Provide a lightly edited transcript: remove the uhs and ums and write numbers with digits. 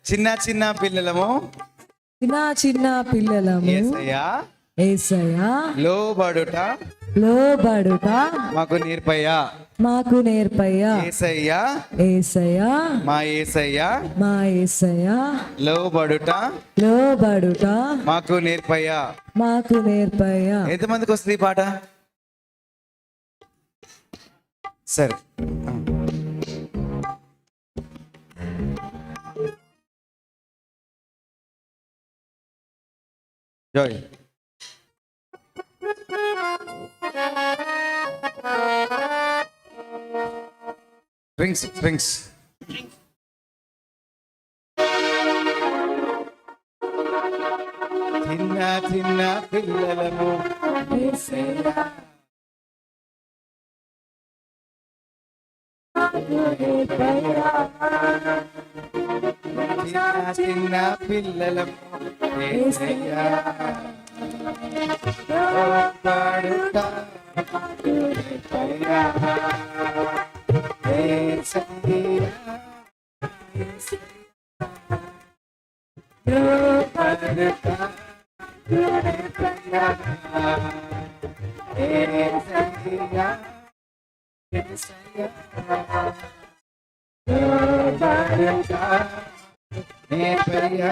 చిన్న చిన్న పిల్లలము చిన్న పిల్లలము యేసయ్యా యేసయ్యా లోబడుట మాకు నేర్పయ్యా యేసయ్యా మా యేసయ్యా లోబడుట మాకు నేర్పయ్యా ఎంతమందికి వస్తుంది ఈ పాట? సరే, జాయ్. స్ప్రింగ్స్ చిన్న పిల్లలము చిన్న పిల్లలము యేసయ్యా లోబడుట నేర్పయ్యా